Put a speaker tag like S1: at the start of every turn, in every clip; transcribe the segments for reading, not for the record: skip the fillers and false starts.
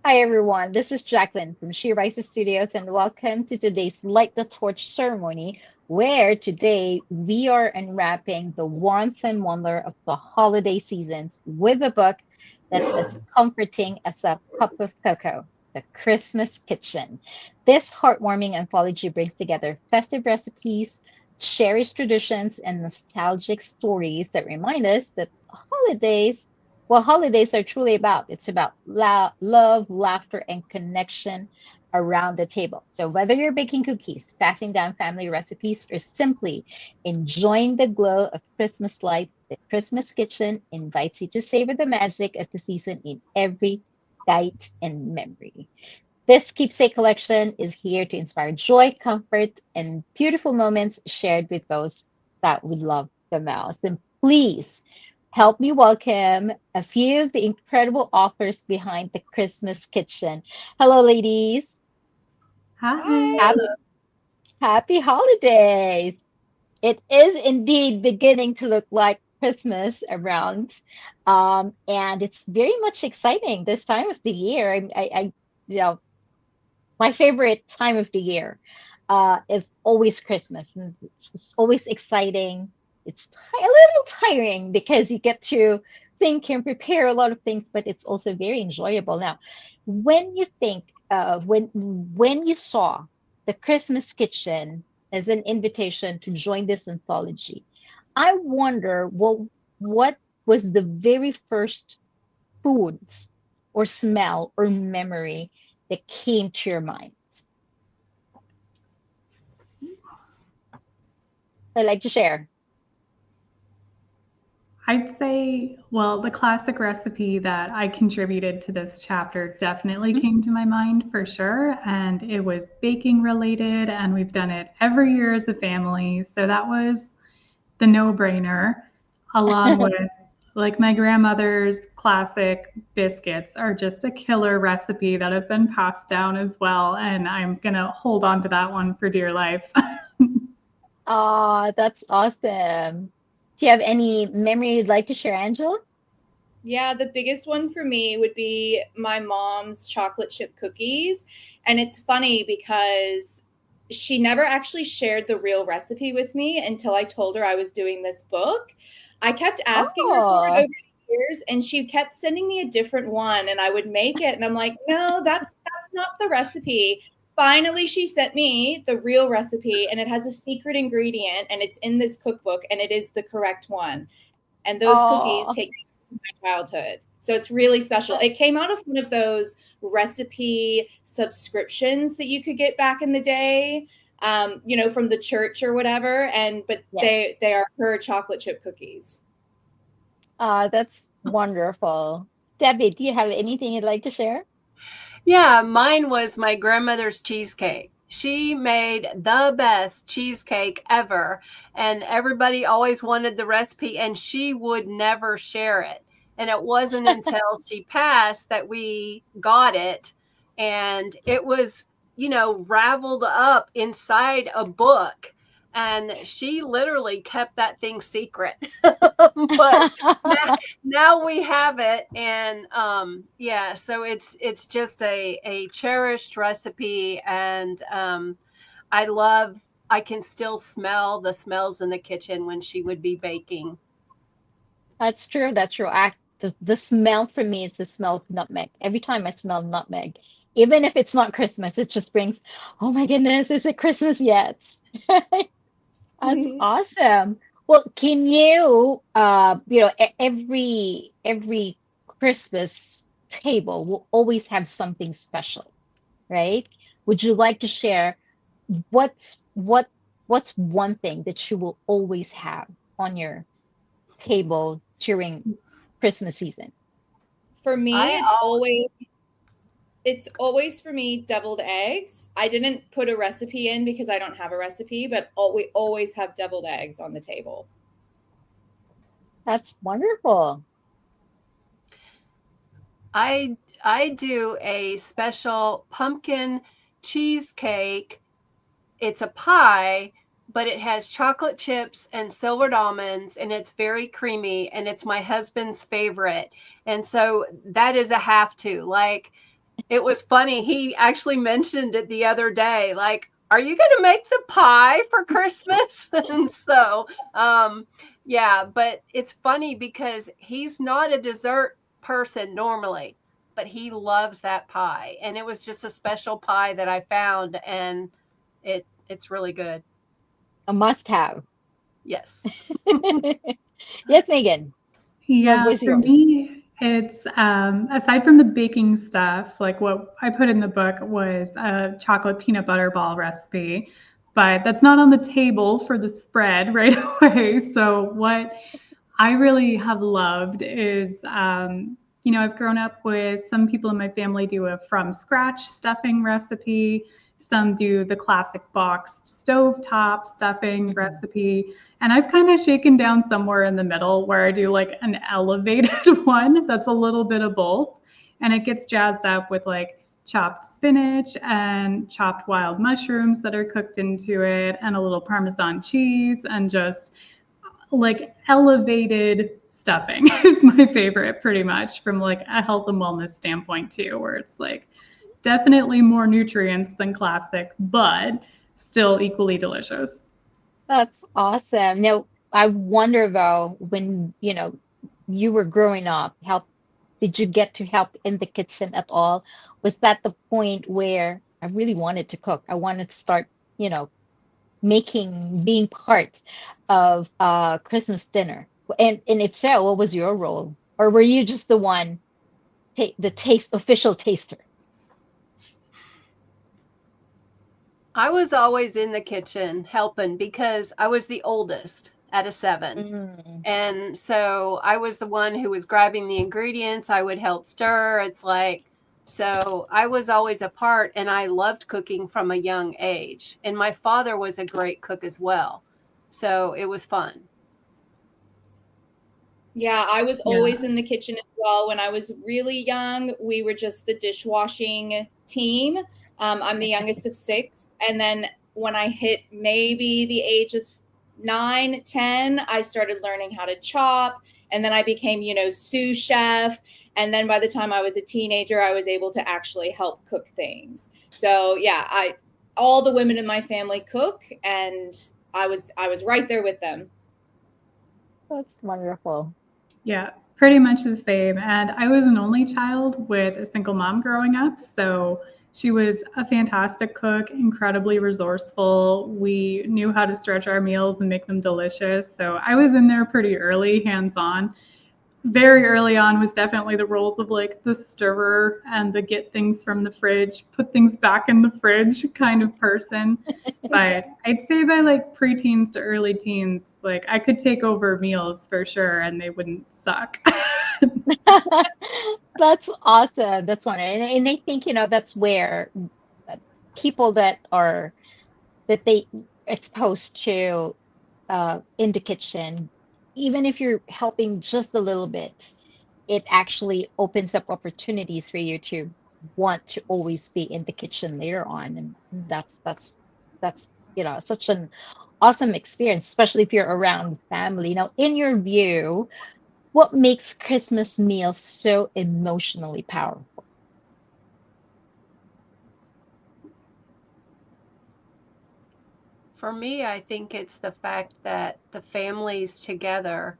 S1: Hi everyone, this is Jacqueline from She Rises Studios, and welcome to today's Light the Torch ceremony, where today we are unwrapping the warmth and wonder of the holiday seasons with a book that's as comforting as a cup of cocoa, The Christmas Kitchen. This heartwarming anthology brings together festive recipes, cherished traditions, and nostalgic stories that remind us that holidays what holidays are truly about. It's about love, laughter, and connection around the table. So, whether you're baking cookies, passing down family recipes, or simply enjoying the glow of Christmas lights, the Christmas Kitchen invites you to savor the magic of the season in every bite and memory. This keepsake collection is here to inspire joy, comfort, and beautiful moments shared with those that we love the most. And please help me welcome a few of the incredible authors behind the Christmas Kitchen. Hello, ladies.
S2: Hi.
S1: Happy, happy holidays. It is indeed beginning to look like Christmas around. And it's very much exciting this time of the year. You know, my favorite time of the year is always Christmas. And it's always exciting. It's a little tiring because you get to think and prepare a lot of things, but it's also very enjoyable. Now, when you think when you saw the Christmas Kitchen as an invitation to join this anthology, I wonder what was the very first foods or smell or memory that came to your mind? I'd like to share.
S2: I'd say, well, the classic recipe that I contributed to this chapter definitely
S1: Mhm.
S2: came to my mind for sure. And it was baking related, and we've done it every year as a family. So that was the no brainer, along with like my grandmother's classic biscuits are just a killer recipe that have been passed down as well. And I'm going to hold on to that one for dear life.
S1: Oh, that's awesome. Do you have any memory you'd like to share, Angela?
S3: Yeah, the biggest one for me would be my mom's chocolate chip cookies. And it's funny because she never actually shared the real recipe with me until I told her I was doing this book. I kept asking her for it
S1: Oh,
S3: over the years and she kept sending me a different one and I would make it and I'm like, "No, that's not the recipe." Finally, she sent me the real recipe and it has a secret ingredient and it's in this cookbook and it is the correct one. And those cookies take
S1: oh,
S3: me back to my childhood. So it's really special. It came out of one of those recipe subscriptions that you could get back in the day, from the church or whatever. And but
S1: yes.
S3: they are her chocolate chip cookies.
S1: That's wonderful. Debbie, do you have anything you'd like to share?
S4: Yeah, mine was my grandmother's cheesecake. She made the best cheesecake ever, and everybody always wanted the recipe, and she would never share it. And it wasn't until she passed that we got it, and it was, raveled up inside a book. And she literally kept that thing secret. But now, now we have it, and yeah, so it's just a cherished recipe, and I can still smell the smells in the kitchen when she would be baking.
S1: That's true. That's true. The smell for me is the smell of nutmeg. Every time I smell nutmeg, even if it's not Christmas, it just brings, oh my goodness, is it Christmas yet? That's awesome. Well, can you, every Christmas table will always have something special, right? Would you like to share what's what what's one thing that you will always have on your table during Christmas season?
S3: For me,
S4: I
S3: it's always for me deviled eggs. I didn't put a recipe in because I don't have a recipe, but we always have deviled eggs on the table.
S1: That's wonderful.
S4: I I do a special pumpkin cheesecake. It's a pie, but it has chocolate chips and silvered almonds, and it's very creamy, and it's my husband's favorite. And so that is a have to. Like, it was funny. He actually mentioned it the other day, like, are you going to make the pie for Christmas? And so, yeah, but it's funny because he's not a dessert person normally, but he loves that pie. And it was just a special pie that I found, and it's really good.
S1: A must-have.
S4: Yes.
S1: Yes, Megan. What
S2: Yeah,
S1: was
S2: for
S1: yours?
S2: me, it's aside from the baking stuff, like what I put in the book was a chocolate peanut butter ball recipe, but that's not on the table for the spread right away. So, what I really have loved is, I've grown up with some people in my family do a from scratch stuffing recipe. Some do the classic boxed stovetop stuffing
S1: Mhm.
S2: recipe. And I've kind of shaken down somewhere in the middle where I do like an elevated one that's a little bit of both. And it gets jazzed up with like chopped spinach and chopped wild mushrooms that are cooked into it, and a little Parmesan cheese, and just like elevated stuffing is my favorite pretty much from like a health and wellness standpoint too, where it's like definitely more nutrients than classic, but still equally delicious.
S1: That's awesome. Now, I wonder though, when, you were growing up, did you get to help in the kitchen at all? Was that the point where I really wanted to cook? I wanted to start, you know, being part of Christmas dinner. And if so, what was your role? Or were you just the one, the official taster?
S4: I was always in the kitchen helping because I was the oldest out of seven.
S1: Mm.
S4: And so I was the one who was grabbing the ingredients. I would help stir. It's like, so I was always a part, and I loved cooking from a young age. And my father was a great cook as well. So it was fun.
S3: Yeah, I was
S2: Yeah.
S3: always in the kitchen as well. When I was really young, we were just the dishwashing team. I'm the youngest of six. And then when I hit maybe the age of 9, 10, I started learning how to chop. And then I became, sous chef. And then by the time I was a teenager, I was able to actually help cook things. So yeah, all the women in my family cook, and I was right there with them.
S1: That's wonderful.
S2: Yeah, pretty much the same. And I was an only child with a single mom growing up. So she was a fantastic cook, incredibly resourceful. We knew how to stretch our meals and make them delicious. So I was in there pretty early, hands on. Very early on was definitely the roles of like the stirrer and the get things from the fridge, put things back in the fridge kind of person. But I'd say by like preteens to early teens, like I could take over meals for sure and they wouldn't suck.
S1: That's awesome. That's one. And I think, that's where uh, people that they exposed to in the kitchen, even if you're helping just a little bit, it actually opens up opportunities for you to want to always be in the kitchen later on. And that's such an awesome experience, especially if you're around family. Now, in your view, what makes Christmas meals so emotionally powerful?
S4: For me, I think it's the fact that the family's together,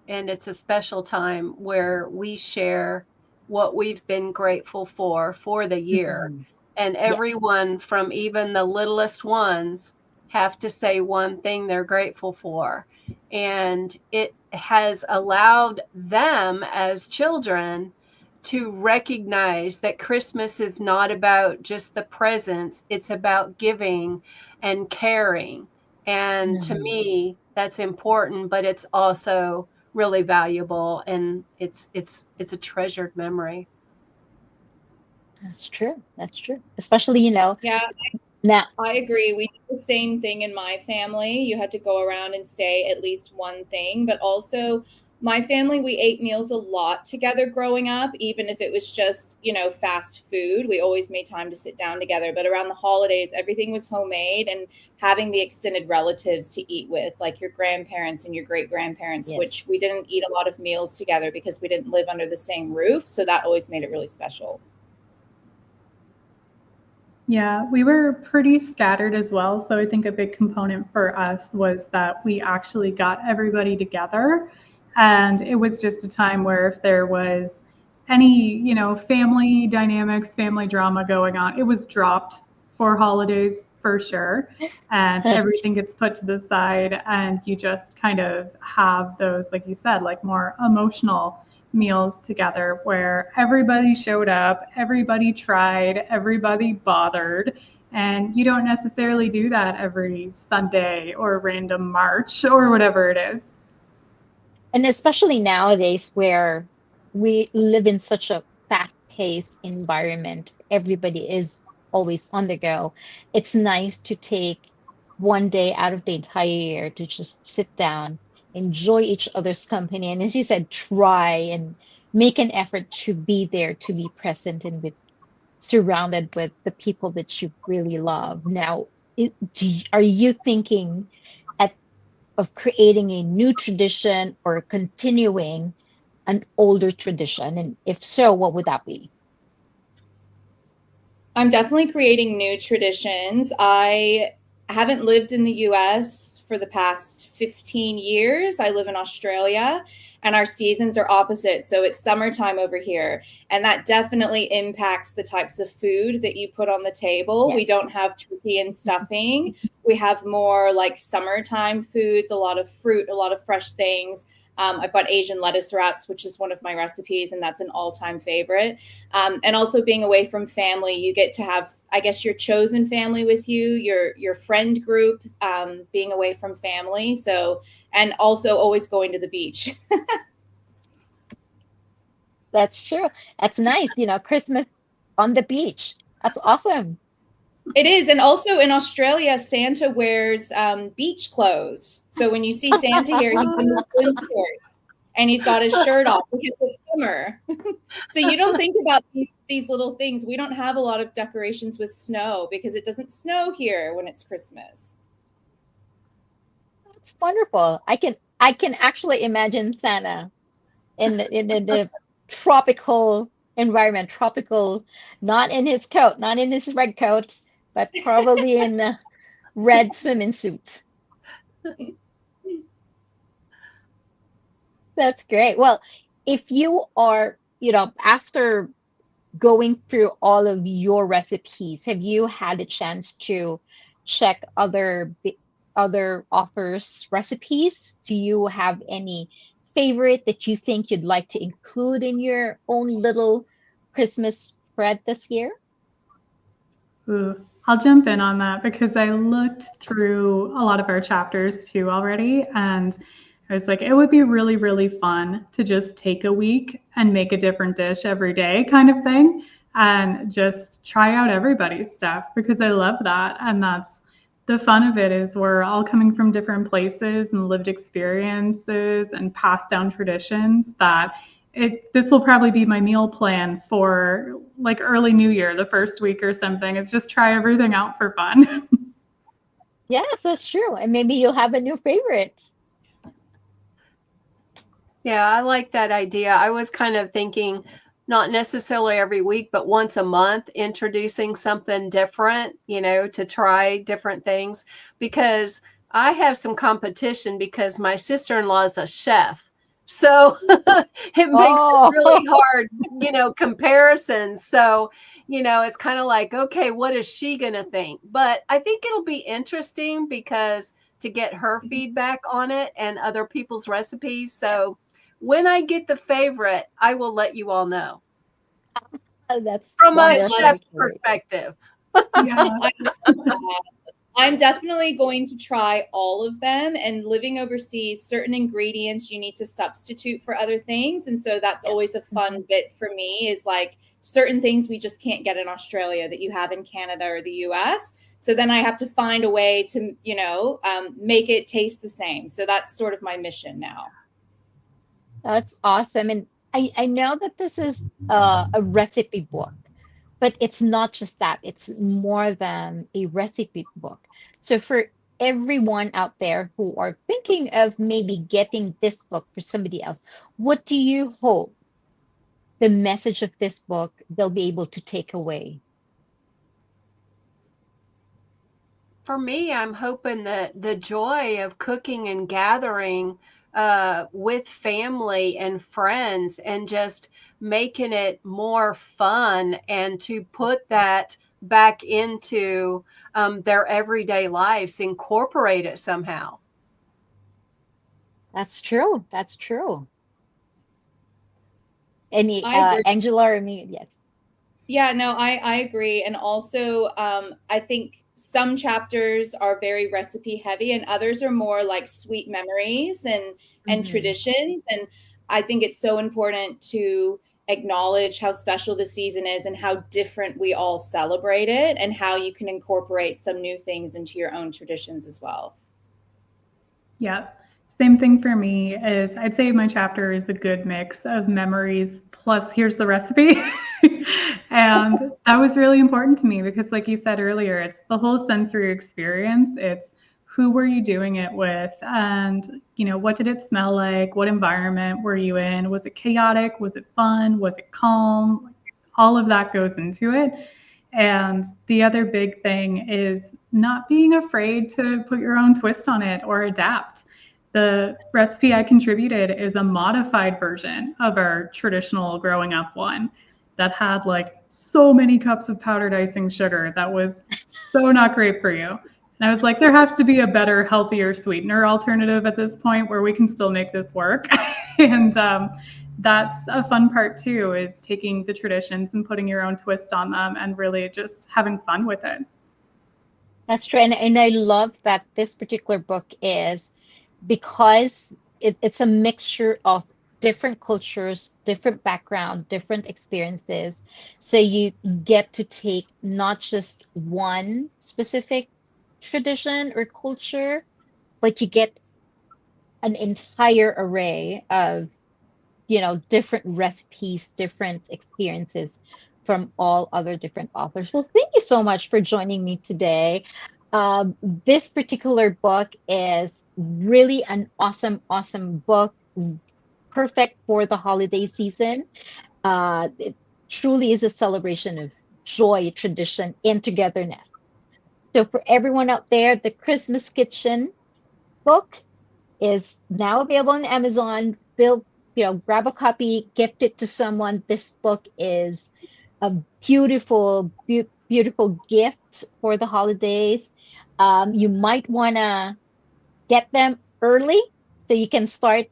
S4: and it's a special time where we share what we've been grateful for the year.
S1: Mhm.
S4: And
S1: Yes.
S4: everyone, from even the littlest ones, have to say one thing they're grateful for. And it has allowed them as children to recognize that Christmas is not about just the presents, it's about giving and caring. And to
S1: Mhm.
S4: me, that's important, but it's also really valuable, and it's a treasured memory.
S1: That's true. That's true. Especially,
S3: Yeah,
S1: now.
S3: I agree. We did the same thing in my family. You had to go around and say at least one thing, but also my family, we ate meals a lot together growing up, even if it was just, fast food. We always made time to sit down together. But around the holidays, everything was homemade, and having the extended relatives to eat with, like your grandparents and your great grandparents,
S1: Yes.
S3: which we didn't eat a lot of meals together because we didn't live under the same roof. So that always made it really special.
S2: Yeah, we were pretty scattered as well. So I think a big component for us was that we actually got everybody together. And it was just a time where if there was any, family dynamics, family drama going on, it was dropped for holidays for sure. And
S1: That's
S2: everything gets put to the side, and you just kind of have those, like you said, like more emotional meals together where everybody showed up, everybody tried, everybody bothered. And you don't necessarily do that every Sunday or random March or whatever it is.
S1: And especially nowadays where we live in such a fast-paced environment, everybody is always on the go. It's nice to take one day out of the entire year to just sit down, enjoy each other's company, and as you said, try and make an effort to be there, to be present and with surrounded with the people that you really love. Now, are you thinking at of creating a new tradition or continuing an older tradition? And if so, what would that be?
S3: I'm definitely creating new traditions. I haven't lived in the US for the past 15 years. I live in Australia and our seasons are opposite. So it's summertime over here. And that definitely impacts the types of food that you put on the table. We
S1: Yes.
S3: don't have turkey and stuffing. We have more like summertime foods, a lot of fruit, a lot of fresh things. I've got Asian lettuce wraps, which is one of my recipes, and that's an all-time favorite. And also being away from family, you get to have, I guess, your chosen family with you, your friend group, being away from family. So, and also always going to the beach.
S1: That's true. That's nice. Christmas on the beach. That's awesome.
S3: It is. And also in Australia, Santa wears beach clothes. So when you see Santa here, he's in the swim shorts and he's got his shirt off because it's summer. So you don't think about these little things. We don't have a lot of decorations with snow because it doesn't snow here when it's Christmas.
S1: It's wonderful. I can actually imagine Santa in the tropical environment, tropical, not in his coat, not in his red coat, but probably in a red swimming suit. That's great. Well, if you are, after going through all of your recipes, have you had a chance to check other authors' recipes? Do you have any favorite that you think you'd like to include in your own little Christmas spread this year?
S2: Ooh, I'll jump in on that because I looked through a lot of our chapters too already. And I was like, it would be really, really fun to just take a week and make a different dish every day, kind of thing, and just try out everybody's stuff because I love that. And that's the fun of it is we're all coming from different places and lived experiences and passed down traditions that this will probably be my meal plan for like early New Year, the first week or something. Is just try everything out for fun.
S1: Yes, that's true. And maybe you'll have a new favorite.
S4: Yeah, I like that idea. I was kind of thinking not necessarily every week, but once a month, introducing something different, to try different things because I have some competition because my sister-in-law is a chef. So it makes it
S1: Oh,
S4: really hard, comparisons. So, it's kind of like, okay, what is she going to think? But I think it'll be interesting because to get her feedback on it and other people's recipes. So when I get the favorite, I will let you all know
S1: that's
S4: from a
S3: I love
S1: wonderful
S4: chef's
S1: story.
S4: perspective.
S2: Yeah.
S3: I love that. I'm definitely going to try all of them. And living overseas, certain ingredients you need to substitute for other things. And so that's
S1: Yes.
S3: always a fun bit for me is like certain things we just can't get in Australia that you have in Canada or the US. So then I have to find a way to, make it taste the same. So that's sort of my mission now.
S1: That's awesome. And I know that this is a recipe book, but it's not just that, it's more than a recipe book. So for everyone out there who are thinking of maybe getting this book for somebody else, what do you hope the message of this book they'll be able to take away?
S4: For me, I'm hoping that the joy of cooking and gathering with family and friends and just making it more fun and to put that back into their everyday lives, incorporate it somehow.
S1: That's true. That's true. Any
S3: I agree.
S1: Angela or me? Yes.
S3: Yeah, no, I agree. And also, I think some chapters are very recipe heavy, and others are more like sweet memories and
S1: Mhm.
S3: traditions. And I think it's so important to acknowledge how special the season is and how different we all celebrate it, and how you can incorporate some new things into your own traditions as well.
S2: Yeah. Same thing for me is I'd say my chapter is a good mix of memories plus here's the recipe. And that was really important to me because like you said earlier, it's the whole sensory experience. It's who were you doing it with and what did it smell like? What environment were you in? Was it chaotic? Was it fun? Was it calm? All of that goes into it. And the other big thing is not being afraid to put your own twist on it or adapt. The recipe I contributed is a modified version of our traditional growing up one that had like so many cups of powdered icing sugar that was so not great for you. And I was like, there has to be a better, healthier sweetener alternative at this point where we can still make this work. And that's a fun part too, is taking the traditions and putting your own twist on them and really just having fun with it.
S1: That's true. And I love that this particular book is because it's a mixture of different cultures, different background, different experiences. So you get to take not just one specific tradition or culture, but you get an entire array of, different recipes, different experiences from all other different authors. Well, thank you so much for joining me today. This particular book is really an awesome, awesome book, perfect for the holiday season. It truly is a celebration of joy, tradition, and togetherness. So, for everyone out there, the Christmas Kitchen book is now available on Amazon. Grab a copy, gift it to someone. This book is a beautiful, beautiful gift for the holidays. You might want to get them early so you can start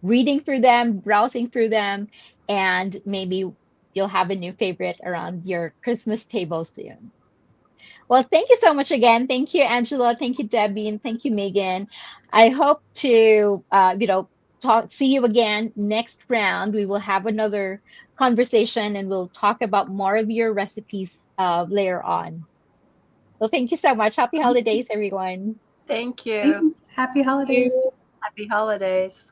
S1: reading through them, browsing through them, and maybe you'll have a new favorite around your Christmas table soon. Well, thank you so much again. Thank you, Angela. Thank you, Debbie, and thank you, Megan. I hope to, see you again next round. We will have another conversation, and we'll talk about more of your recipes later on. Well, thank you so much. Happy holidays, everyone.
S4: Thank you.
S2: Thanks. Happy holidays.
S3: You
S4: Happy holidays.